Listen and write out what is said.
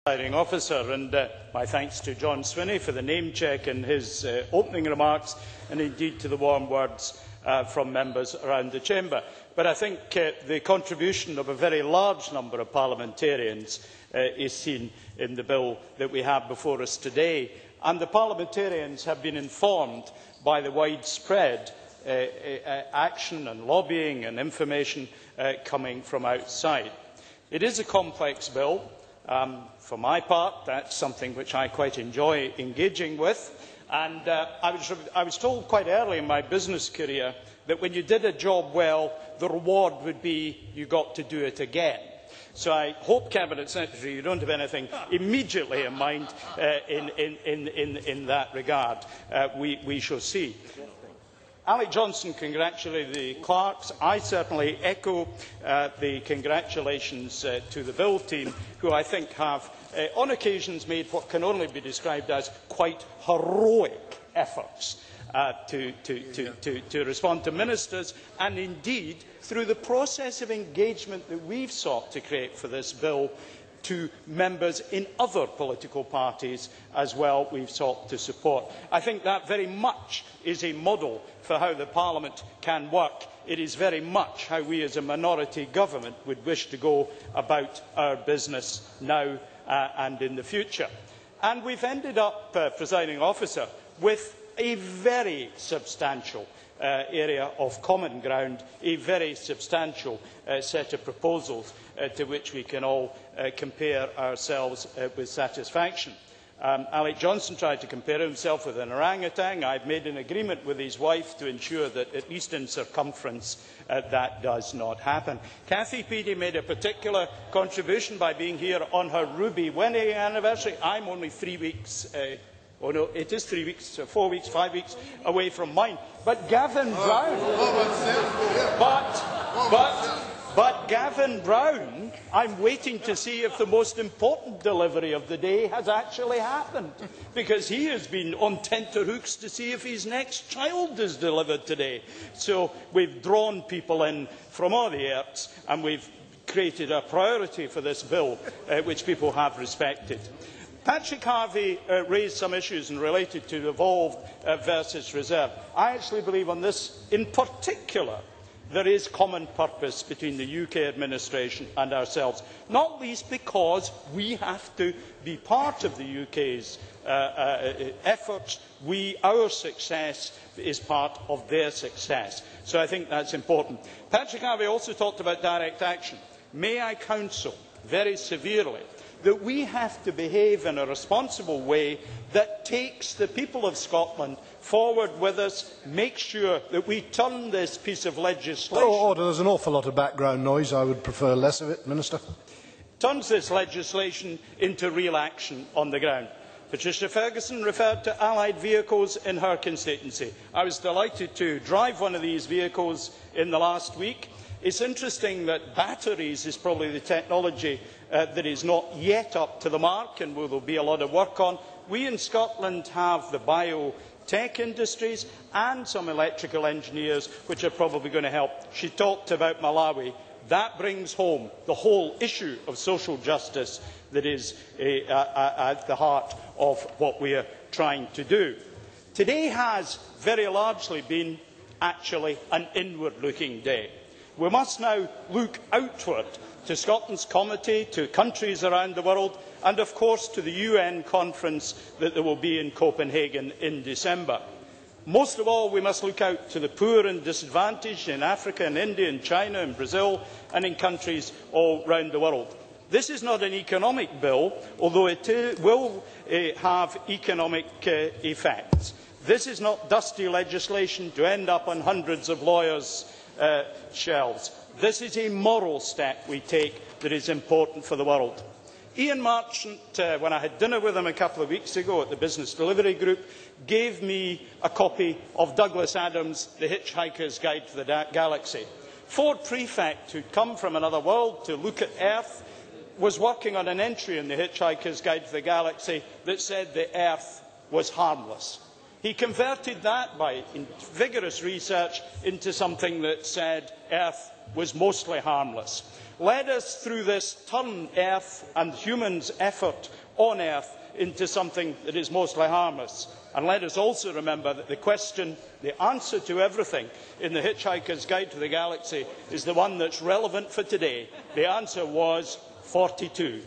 Presiding Officer, and my thanks to John Swinney for the name check in his opening remarks, and indeed to the warm words from members around the chamber. But I think the contribution of a very large number of parliamentarians is seen in the bill that we have before us today, and the parliamentarians have been informed by the widespread action and lobbying and information coming from outside. It is a complex bill. For my part, that's something which I quite enjoy engaging with, and I was told quite early in my business career that when you did a job well, the reward would be you got to do it again. So I hope, Cabinet Secretary, you don't have anything immediately in mind in that regard. We shall see. Alec Johnson congratulated the clerks. I certainly echo the congratulations to the bill team, who I think have on occasions made what can only be described as quite heroic efforts to respond to ministers, and indeed through the process of engagement that we've sought to create for this bill to members in other political parties as well, we've sought to support. I think that very much is a model for how the Parliament can work. It is very much how we as a minority government would wish to go about our business now and in the future. And we've ended up, Presiding Officer, with a very substantial area of common ground, a very substantial set of proposals to which we can all compare ourselves with satisfaction. Alec Johnson tried to compare himself with an orangutan. I've made an agreement with his wife to ensure that, at least in circumference, that does not happen. Cathy Peedy made a particular contribution by being here on her Ruby wedding anniversary. I'm only 3 weeks oh no, it is 3 weeks, 4 weeks, 5 weeks away from mine. But Gavin Brown, but Gavin Brown, I'm waiting to see if the most important delivery of the day has actually happened, because he has been on tenterhooks to see if his next child is delivered today. So we've drawn people in from all the earths, and we've created a priority for this bill, which people have respected. Patrick Harvey raised some issues and related to evolved versus reserve. I actually believe on this in particular there is common purpose between the UK administration and ourselves, not least because we have to be part of the UK's efforts. Our success is part of their success. So I think that's important. Patrick Harvey also talked about direct action. May I counsel very severely that we have to behave in a responsible way that takes the people of Scotland forward with us, make sure that we turn this piece of legislation... Order. There's an awful lot of background noise. I would prefer less of it, Minister. ...turns this legislation into real action on the ground. Patricia Ferguson referred to allied vehicles in her constituency. I was delighted to drive one of these vehicles in the last week. It's interesting that batteries is probably the technology that is not yet up to the mark and will be a lot of work on. We in Scotland have the biotech industries and some electrical engineers which are probably going to help. She talked about Malawi. That brings home the whole issue of social justice that is at the heart of what we are trying to do. Today has very largely been actually an inward-looking day. We must now look outward to Scotland's committee, to countries around the world, and of course to the UN conference that there will be in Copenhagen in December. Most of all, we must look out to the poor and disadvantaged in Africa and India and China and Brazil and in countries all round the world. This is not an economic bill, although it will have economic effects. This is not dusty legislation to end up on hundreds of lawyers' shelves. This is a moral step we take that is important for the world. Ian Marchant, when I had dinner with him a couple of weeks ago at the Business Delivery Group, gave me a copy of Douglas Adams' The Hitchhiker's Guide to the Galaxy. Ford Prefect, who'd come from another world to look at Earth, was working on an entry in The Hitchhiker's Guide to the Galaxy that said the Earth was harmless. He converted that by vigorous research into something that said Earth was mostly harmless. Let us, through this, turn Earth and humans' effort on Earth into something that is mostly harmless. And let us also remember that the answer to everything in the Hitchhiker's Guide to the Galaxy is the one that's relevant for today. The answer was 42.